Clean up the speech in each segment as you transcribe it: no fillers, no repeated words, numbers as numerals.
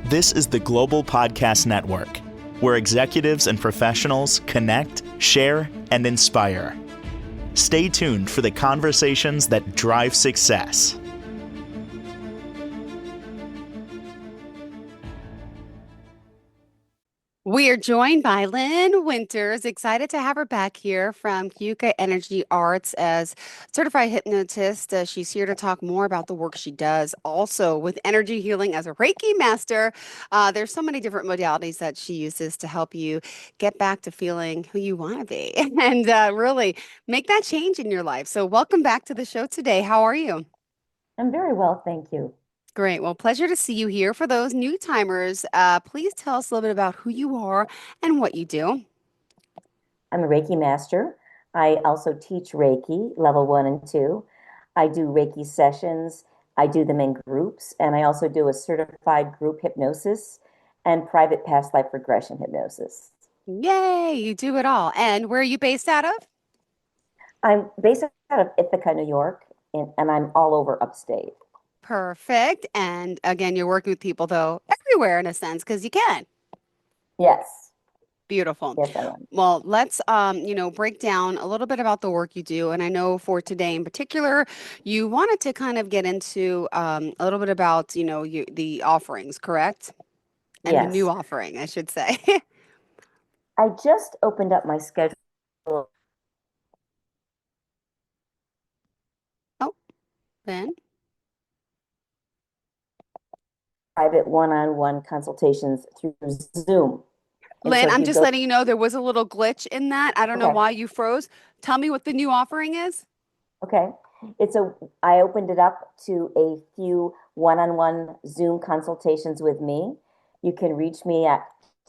This is the Global Podcast Network, where executives and professionals connect, share, and inspire. Stay tuned for the conversations that drive success. We are joined by Lynn Winters. Excited to have her back here from Kyuka Energy Arts as certified hypnotist. She's here to talk more about the work she does. Also, with energy healing as a Reiki master, there's so many different modalities that she uses to help you get back to feeling who you want to be and really make that change in your life. So, welcome back to the show today. How are you? I'm very well, thank you. Great. Well, pleasure to see you here. For those new timers, please tell us a little bit about who you are and what you do. I'm a Reiki master. I also teach Reiki level 1 and 2. I do Reiki sessions. I do them in groups, and I also do a certified group hypnosis and private past life regression hypnosis. Yay, you do it all. And where are you based out of? I'm based out of Ithaca, New York, and I'm all over upstate. Perfect. And again, you're working with people, though, everywhere in a sense, because you can. Yes, Beautiful. yes, I am. Well, let's break down a little bit about the work you do. And I know for today in particular, you wanted to kind of get into a little bit about, the offerings, correct? And the new Yes. offering, I should say. I just opened up my schedule Oh, Ben. private one-on-one consultations through Zoom. And so Lynn, if I'm you just go, letting you know there was a little glitch in that. I don't know okay. why you froze. Tell me what the new offering is. Okay. I opened it up to a few one-on-one Zoom consultations with me. You can reach me at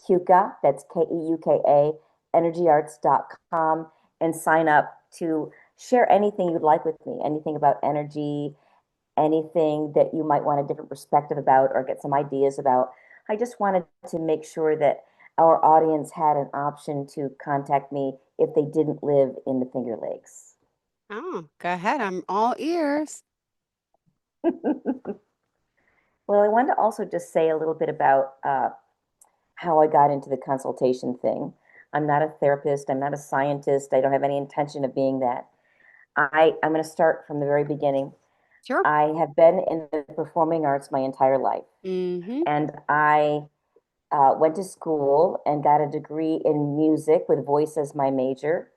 Keuka, that's Keuka, energyarts.com, and sign up to share anything you'd like with me, anything about energy, anything that you might want a different perspective about or get some ideas about. I just wanted to make sure that our audience had an option to contact me if they didn't live in the Finger Lakes. Oh, go ahead. I'm all ears. Well, I wanted to also just say a little bit about how I got into the consultation thing. I'm not a therapist. I'm not a scientist. I don't have any intention of being that. I'm going to start from the very beginning. Sure. I have been in the performing arts my entire life, Mm-hmm. and I went to school and got a degree in music with voice as my major.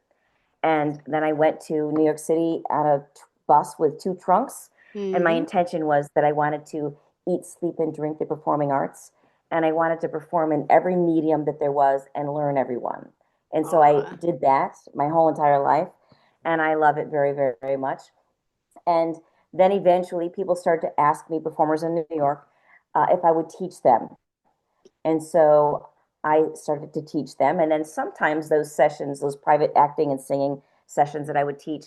And then I went to New York City on a bus with two trunks. And my Mm-hmm. intention was that I wanted to eat, sleep, and drink the performing arts. And I wanted to perform in every medium that there was and learn everyone. And so I Aw. did that my whole entire life. And I love it very, very, very much. And then eventually people started to ask me, performers in New York, if I would teach them. And so I started to teach them. And then sometimes those sessions, those private acting and singing sessions that I would teach,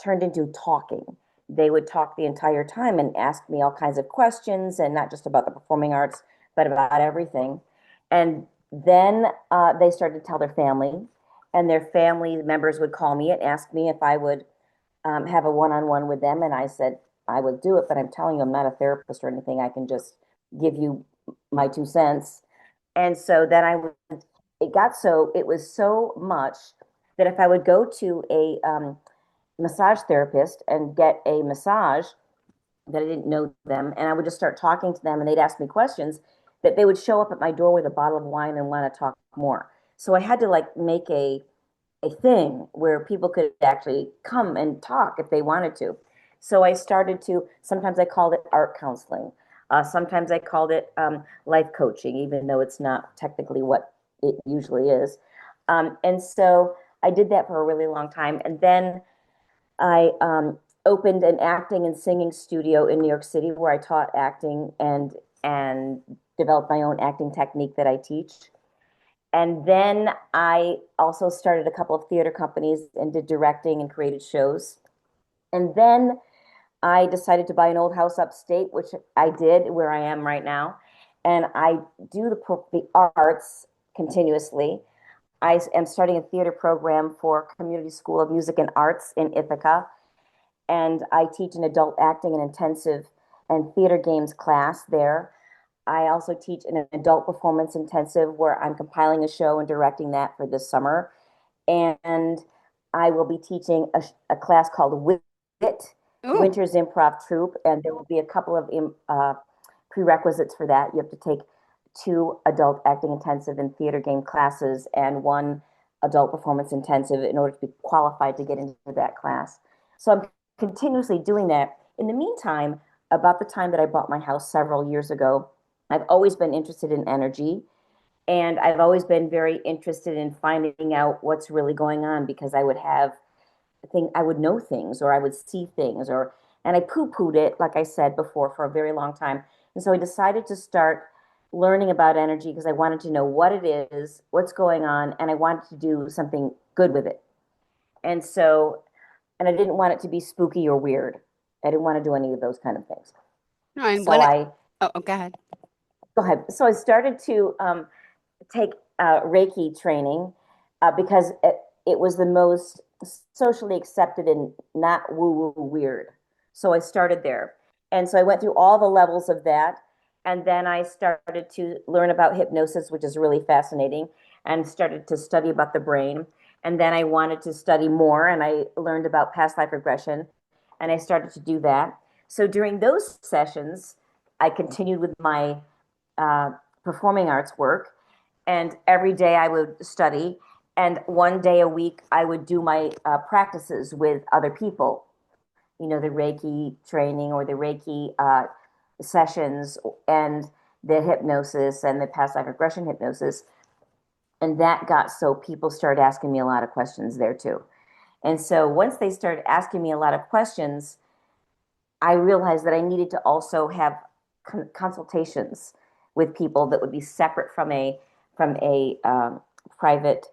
turned into talking. They would talk the entire time and ask me all kinds of questions, and not just about the performing arts, but about everything. And then they started to tell their family, and their family members would call me and ask me if I would have a one-on-one with them. And I said, I would do it, but I'm telling you, I'm not a therapist or anything. I can just give you my 2 cents. And so then it was so much that if I would go to a massage therapist and get a massage, that I didn't know them, and I would just start talking to them and they'd ask me questions, that they would show up at my door with a bottle of wine and want to talk more. So I had to like make a thing where people could actually come and talk if they wanted to. So I started to, sometimes I called it art counseling. Sometimes I called it life coaching, even though it's not technically what it usually is. And so I did that for a really long time. And then I opened an acting and singing studio in New York City where I taught acting and developed my own acting technique that I teach. And then I also started a couple of theater companies and did directing and created shows. And then I decided to buy an old house upstate, which I did where I am right now. And I do the arts continuously. I am starting a theater program for Community School of Music and Arts in Ithaca. And I teach an adult acting and intensive and theater games class there. I also teach an adult performance intensive where I'm compiling a show and directing that for this summer. And I will be teaching a class called WIT, Ooh. Winter's Improv Troupe, and there will be a couple of prerequisites for that. You have to take 2 adult acting intensive and theater game classes and 1 adult performance intensive in order to be qualified to get into that class. So I'm continuously doing that. In the meantime, about the time that I bought my house several years ago, I've always been interested in energy. And I've always been very interested in finding out what's really going on because I would know things or I would see things and I poo-pooed it, like I said before, for a very long time. And so I decided to start learning about energy because I wanted to know what it is, what's going on, and I wanted to do something good with it. And so, and I didn't want it to be spooky or weird. I didn't want to do any of those kind of things. No, and So go ahead. go ahead. So I started to take Reiki training because it was the most socially accepted and not woo woo weird. So I started there. And so I went through all the levels of that. And then I started to learn about hypnosis, which is really fascinating, and started to study about the brain. And then I wanted to study more, and I learned about past life regression, and I started to do that. So during those sessions, I continued with my uh, performing arts work, and every day I would study, and 1 day a week I would do my practices with other people, the Reiki training or the Reiki sessions and the hypnosis and the past life regression hypnosis. And that got so people started asking me a lot of questions there too. And so once they started asking me a lot of questions, I realized that I needed to also have consultations with people that would be separate from a private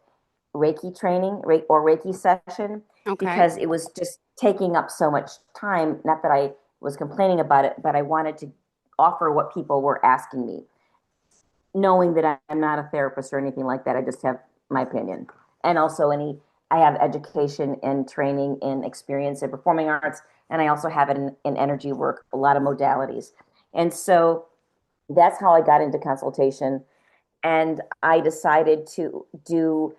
Reiki training or Reiki session Okay. because it was just taking up so much time. Not that I was complaining about it, but I wanted to offer what people were asking me, knowing that I'm not a therapist or anything like that. I just have my opinion. And also I have education and training and experience in performing arts, and I also have it in energy work, a lot of modalities. And so that's how I got into consultation. And I decided to do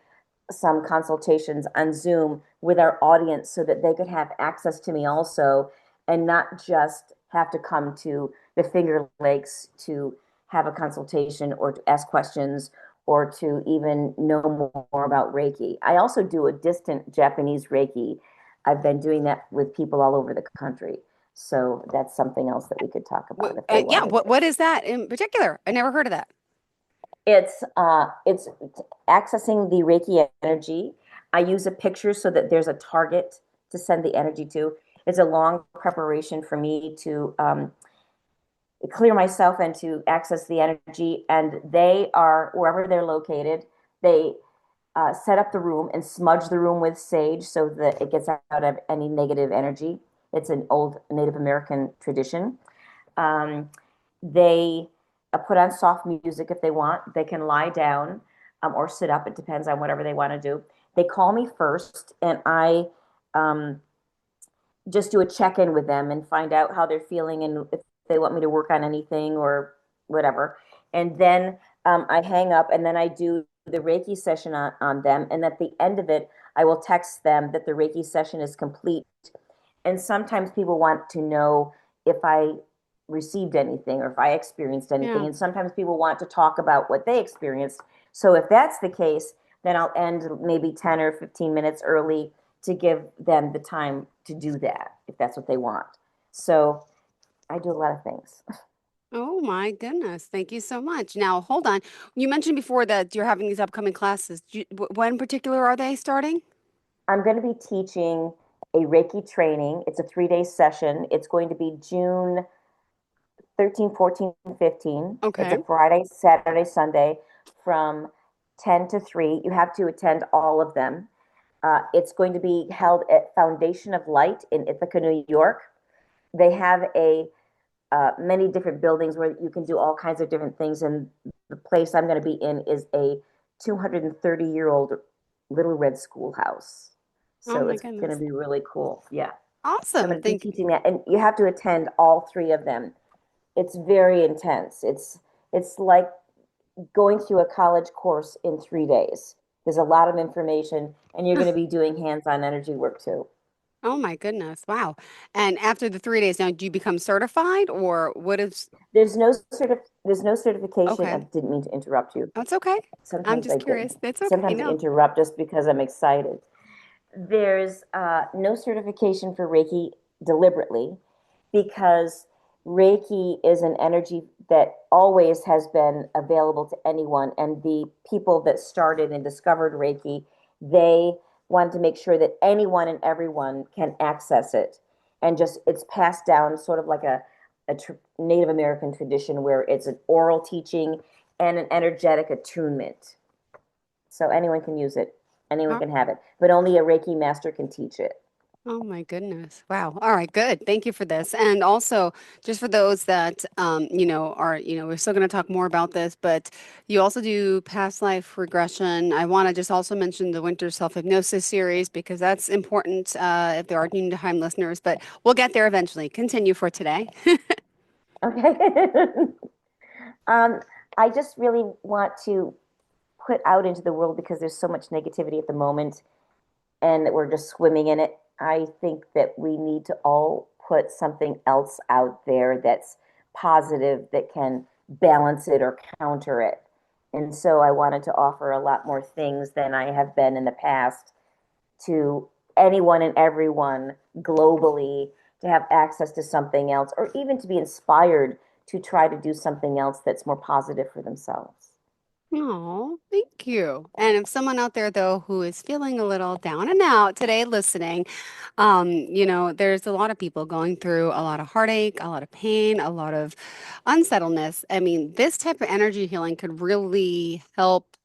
some consultations on Zoom with our audience so that they could have access to me also and not just have to come to the Finger Lakes to have a consultation or to ask questions or to even know more about Reiki. I also do a distant Japanese Reiki. I've been doing that with people all over the country. So that's something else that we could talk about if they Yeah, wanted to. what is that in particular? I never heard of that. It's accessing the Reiki energy. I use a picture so that there's a target to send the energy to. It's a long preparation for me to clear myself and to access the energy. And they are wherever they're located. They set up the room and smudge the room with sage so that it gets out of any negative energy. It's an old Native American tradition. Um, they put on soft music if they want. They can lie down or sit up. It depends on whatever they want to do. They call me first, and I um, just do a check in with them and find out how they're feeling and if they want me to work on anything or whatever. And then I hang up, and then I do the Reiki session on them. And at the end of it, I will text them that the Reiki session is complete. And sometimes people want to know if I received anything or if I experienced anything. Yeah. And sometimes people want to talk about what they experienced. So if that's the case, then I'll end maybe 10 or 15 minutes early to give them the time to do that if that's what they want. So I do a lot of things. Oh my goodness. Thank you so much. Now, hold on. You mentioned before that you're having these upcoming classes. When in particular are they starting? I'm going to be teaching a Reiki training. It's a 3 day session. It's going to be June 13, 14, 15. It's a Okay. Friday, Saturday, Sunday from 10 to 3. You have to attend all of them. It's going to be held at Foundation of Light in Ithaca, New York. They have a many different buildings where you can do all kinds of different things. And the place I'm going to be in is a 230-year-old little red schoolhouse. Oh So my it's going to goodness. be really cool. Yeah. So I'm Awesome. going to be Thank you. teaching that. And you have to attend all 3 of them. It's very intense. It's like going through a college course in 3 days. There's a lot of information, and you're going to be doing hands-on energy work too. Oh my goodness. Wow. And after the 3 days, now do you become certified or what is, There's no certification. I okay. didn't mean to interrupt you. That's okay. I'm Sometimes just curious. That's okay. sometimes I No. interrupt just because I'm excited. There's no certification for Reiki deliberately because Reiki is an energy that always has been available to anyone. And the people that started and discovered Reiki, they wanted to make sure that anyone and everyone can access it. And just it's passed down sort of like a Native American tradition where it's an oral teaching and an energetic attunement. So anyone can use it, anyone Oh, can have it, but only a Reiki master can teach it. oh my goodness. Wow. All right, good. Thank you for this. And also, just for those that are, we're still going to talk more about this, but you also do past life regression. I want to just also mention the Winter Self-Hypnosis series because that's important if there are new time listeners, but we'll get there eventually. Continue for today. Okay. um, I just really want to put out into the world because there's so much negativity at the moment and that we're just swimming in it. I think that we need to all put something else out there that's positive that can balance it or counter it. And so I wanted to offer a lot more things than I have been in the past to anyone and everyone globally to have access to something else or even to be inspired to try to do something else that's more positive for themselves. Oh, thank you. And if someone out there though who is feeling a little down and out today listening, there's a lot of people going through a lot of heartache, a lot of pain, a lot of unsettledness. I mean, this type of energy healing could really help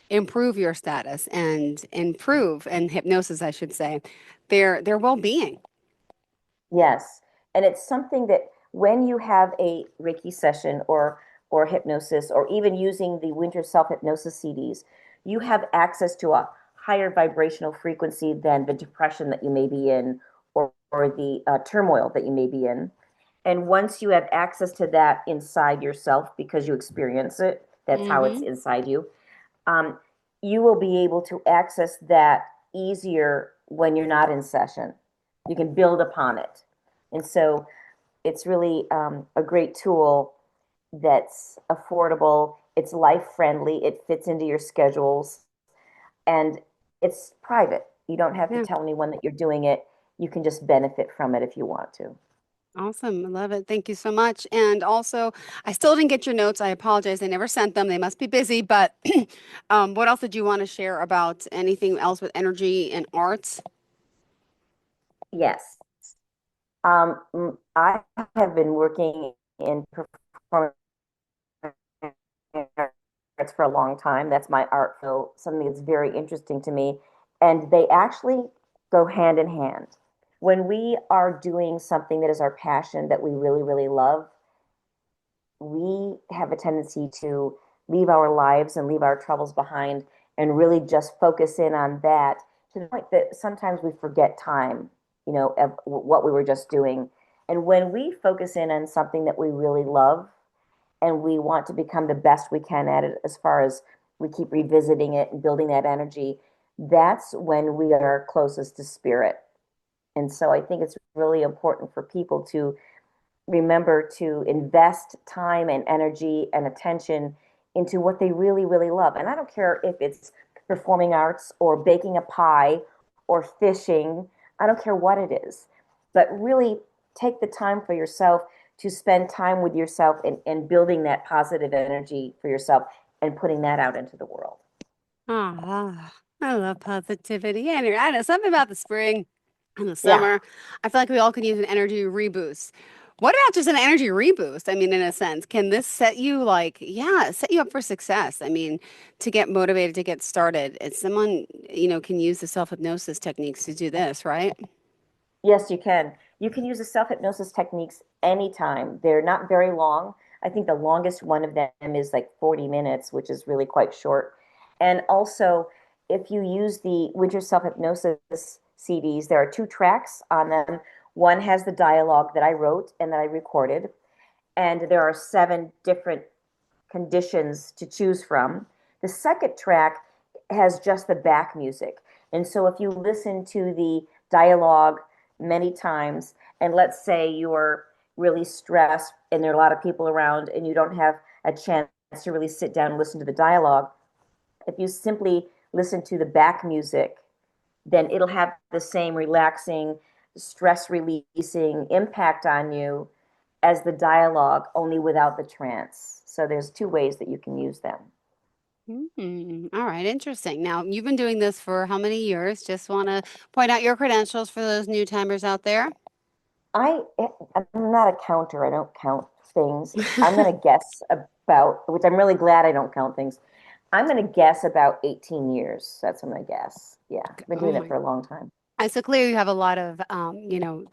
improve your status and improve, and hypnosis, I should say, their well-being. Yes. And it's something that when you have a Reiki session or hypnosis or even using the winter self-hypnosis CDs, you have access to a higher vibrational frequency than the depression that you may be in or the turmoil that you may be in. And once you have access to that inside yourself because you experience it, that's how it's Mm-hmm. inside you, um, you will be able to access that easier when you're not in session. You can build upon it. And so it's really a great tool that's affordable, it's life friendly, it fits into your schedules, and it's private. You don't have to Yeah. tell anyone that you're doing it. You can just benefit from it if you want to. Awesome. I love it. Thank you so much. And also, I still didn't get your notes. I apologize. I never sent them. They must be busy. But what else did you want to share about anything else with energy and arts? Yes. I have been working in performing arts for a long time. That's my art field, something that's very interesting to me. And they actually go hand in hand. When we are doing something that is our passion that we really, really love, we have a tendency to leave our lives and leave our troubles behind and really just focus in on that to the point that sometimes we forget time, of what we were just doing. And when we focus in on something that we really love, and we want to become the best we can at it as far as we keep revisiting it and building that energy, that's when we are closest to spirit. And so I think it's really important for people to remember to invest time and energy and attention into what they really, really love. And I don't care if it's performing arts or baking a pie or fishing, I don't care what it is, but really take the time for yourself to spend time with yourself and building that positive energy for yourself and putting that out into the world. Ah, I love positivity. And I know something about the spring and the Yeah. summer. I feel like we all could use an energy reboost. What about just an energy reboost? I mean, in a sense, can this set you like, yeah, set you up for success? I mean, to get motivated, to get started. It's someone, can use the self-hypnosis techniques to do this, right? Yes, you can. You can use the self-hypnosis techniques anytime. They're not very long. I think the longest one of them is like 40 minutes, which is really quite short. And also, if you use the Winter Self-Hypnosis CDs, there are two tracks on them. One has the dialogue that I wrote and that I recorded, and there are seven different conditions to choose from. The second track has just the back music. And so if you listen to the dialogue many times, and let's say you're really stressed and there are a lot of people around and you don't have a chance to really sit down and listen to the dialogue, if you simply listen to the back music, then it'll have the same relaxing, stress releasing impact on you as the dialogue, only without the trance. So there's two ways that you can use them. All right, interesting. Now, you've been doing this for how many years? Just want to point out your credentials for those new timers out there. I I'm not a counter. I don't count things. I'm going to guess about, which I'm really glad I don't count things. I'm going to guess about 18 years. That's what I'm going to guess. Yeah, I've been Oh doing it my. for a long time. So clearly you have a lot of,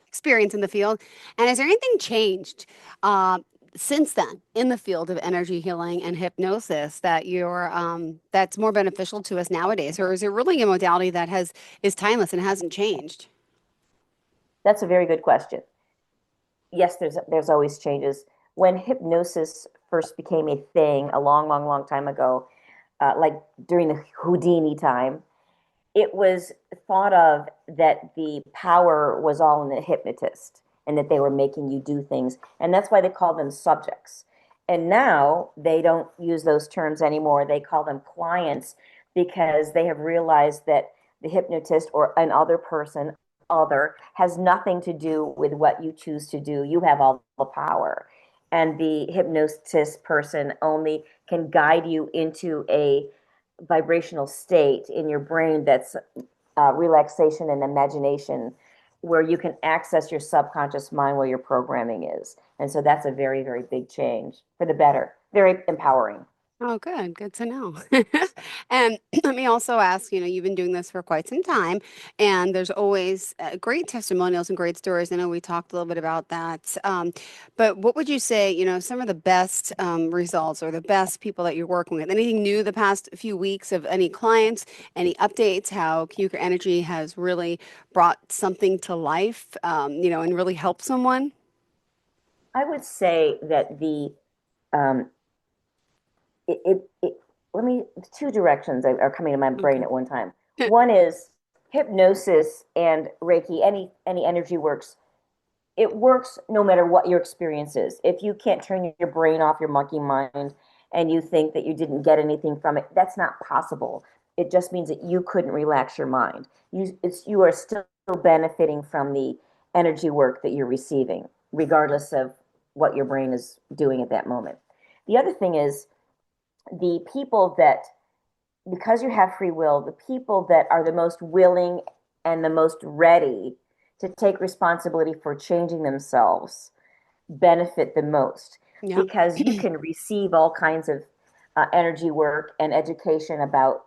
experience in the field. And has there anything changed uh, since then in the field of energy healing and hypnosis that that's more beneficial to us nowadays, or is it really a modality that is timeless and hasn't changed? That's a very good question. Yes, there's always changes. When hypnosis first became a thing a long, long, long time ago, like during the Houdini time, it was thought of that the power was all in the hypnotist and that they were making you do things. And that's why they call them subjects. And now they don't use those terms anymore. They call them clients because they have realized that the hypnotist or an other person, other, has nothing to do with what you choose to do. You have all the power. And the hypnotist person only can guide you into a vibrational state in your brain that's relaxation and imagination, where you can access your subconscious mind where your programming is. And so that's a very, very big change for the better, very empowering. Oh, good. Good to know. And let me also ask, you've been doing this for quite some time, and there's always great testimonials and great stories. I know we talked a little bit about that. But what would you say, some of the best results or the best people that you're working with? Anything new the past few weeks of any clients, any updates, how Cuker Energy has really brought something to life, and really helped someone? I would say that um, let me, two directions are coming to my brain Okay. at one time. One is hypnosis and Reiki, any energy works. It works no matter what your experience is. If you can't turn your brain off your monkey mind and you think that you didn't get anything from it, that's not possible. It just means that you couldn't relax your mind. You are still benefiting from the energy work that you're receiving, regardless of what your brain is doing at that moment. The other thing is the people that, because you have free will, the people that are the most willing and the most ready to take responsibility for changing themselves benefit the most, Yep. because you can receive all kinds of energy work and education about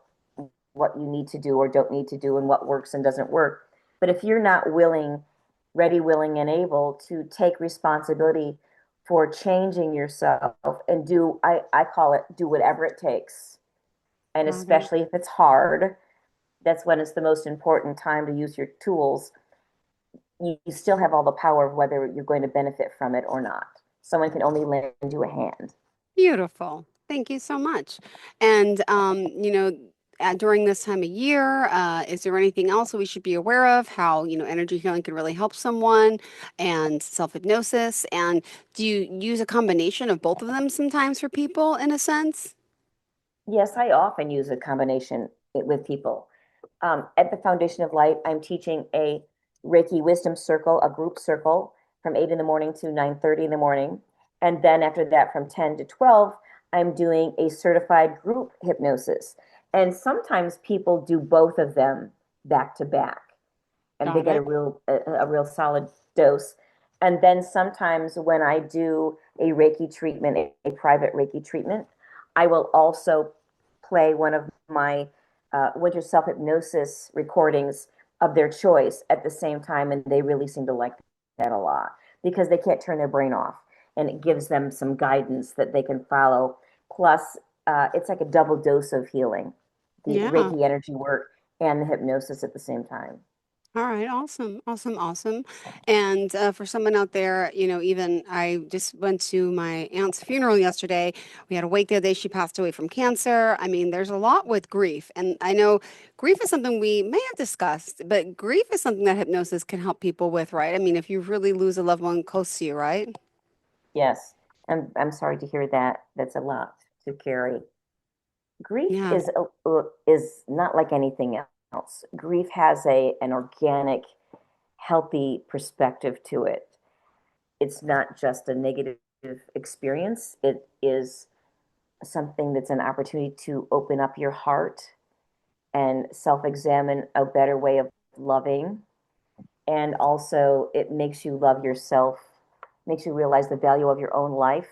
what you need to do or don't need to do and what works and doesn't work. But if you're not willing, ready, willing, and able to take responsibility for changing yourself and I call it do whatever it takes. And Got it. especially if it's hard, that's when it's the most important time to use your tools. You still have all the power of whether you're going to benefit from it or not. Someone can only lend you a hand. Beautiful. Thank you so much. And, during this time of year, is there anything else that we should be aware of? How, energy healing can really help someone and self-hypnosis? And do you use a combination of both of them sometimes for people in a sense? Yes, I often use a combination with people. At the Foundation of Light, I'm teaching a Reiki Wisdom Circle, a group circle from 8 in the morning to 9:30 in the morning. And then after that, from 10 to 12, I'm doing a certified group hypnosis. And sometimes people do both of them back to back, and they Got get it. a real solid dose. And then sometimes when I do a Reiki treatment, a private Reiki treatment, I will also play one of my winter self hypnosis recordings of their choice at the same time, and they really seem to like that a lot because they can't turn their brain off, and it gives them some guidance that they can follow. Plus, it's like a double dose of healing, the Yeah. Reiki energy work and the hypnosis at the same time. All right, awesome, awesome, awesome. And for someone out there, even I just went to my aunt's funeral yesterday. We had a wake the other day. She passed away from cancer. I mean, there's a lot with grief. And I know grief is something we may have discussed, but grief is something that hypnosis can help people with, right? I mean, if you really lose a loved one close to you, right? Yes. I'm sorry to hear that. That's a lot to carry. Grief Yeah. is not like anything else. Grief has an organic, healthy perspective to it. It's not just a negative experience. It is something that's an opportunity to open up your heart and self-examine a better way of loving. And also, it makes you love yourself, makes you realize the value of your own life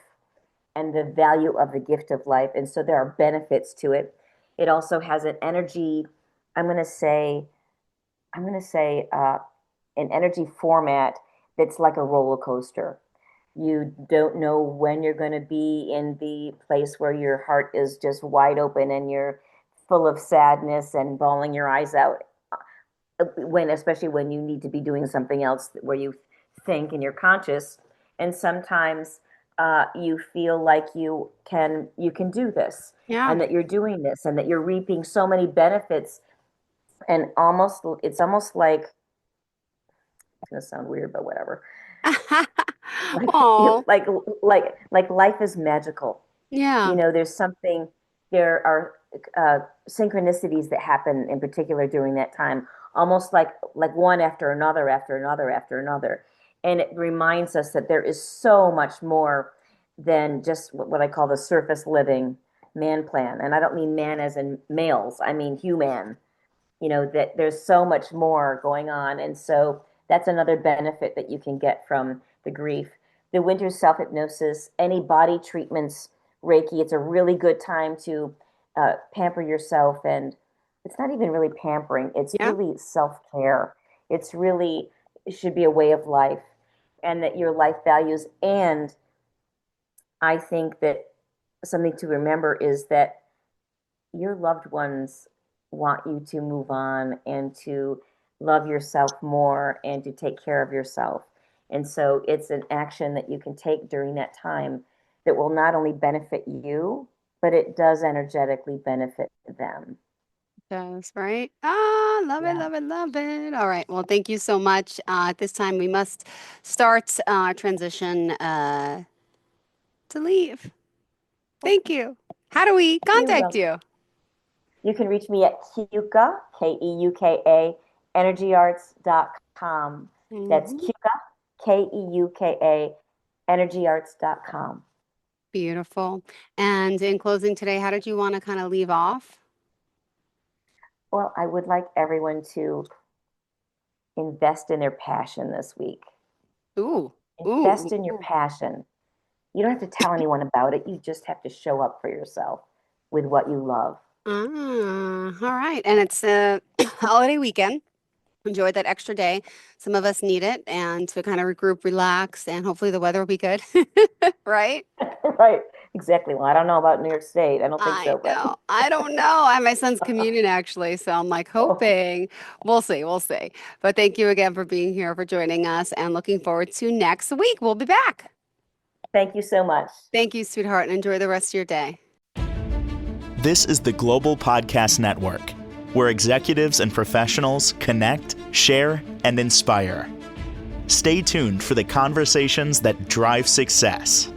and the value of the gift of life. And so there are benefits to it. It also has an energy, I'm going to say, I'm going to say an energy format that's like a roller coaster. You don't know when you're going to be in the place where your heart is just wide open and you're full of sadness and bawling your eyes out. When, especially when you need to be doing something else where you think and you're conscious, and sometimes you feel like you can do this, Yeah. and that you're doing this, and that you're reaping so many benefits, and it's almost like it's gonna sound weird, but whatever. Like Oh, like life is magical. yeah. There's something, there are synchronicities that happen in particular during that time, almost like one after another, after another, after another. And it reminds us that there is so much more than just what I call the surface living man plan. And I don't mean man as in males, I mean human. That there's so much more going on. And so that's another benefit that you can get from the grief. The winter self hypnosis, any body treatments, Reiki, it's a really good time to pamper yourself. And it's not even really pampering, it's Yeah. really self care. It should be a way of life, and that your life values. And I think that something to remember is that your loved ones want you to move on and to love yourself more and to take care of yourself. And so it's an action that you can take during that time that will not only benefit you, but it does energetically benefit them. Does, right? Ah, love it, Yeah. love it, love it. All right. Well, thank you so much. At this time, we must start transition to leave. Thank you. How do we You're contact welcome. you? You can reach me at Keuka, Keuka, energyarts.com. That's Hmm. Keuka, Keuka, energyarts.com. Beautiful. And in closing today, how did you want to kind of leave off? Well, I would like everyone to invest in their passion this week. Ooh, ooh, Invest in your ooh. passion. You don't have to tell anyone about it. You just have to show up for yourself with what you love. All right. And it's a holiday weekend. Enjoy that extra day. Some of us need it and to kind of regroup, relax, and hopefully the weather will be good. Right? Right. Exactly. Well, I don't know about New York State. I don't think I so, but know. I don't know. I have my son's communion actually, so I'm like oh, hoping. We'll see. We'll see. But thank you again for being here, for joining us, and looking forward to next week. We'll be back. thank you so much. Thank you, sweetheart, and enjoy the rest of your day. This is the Global Podcast Network, where executives and professionals connect, share, and inspire. Stay tuned for the conversations that drive success.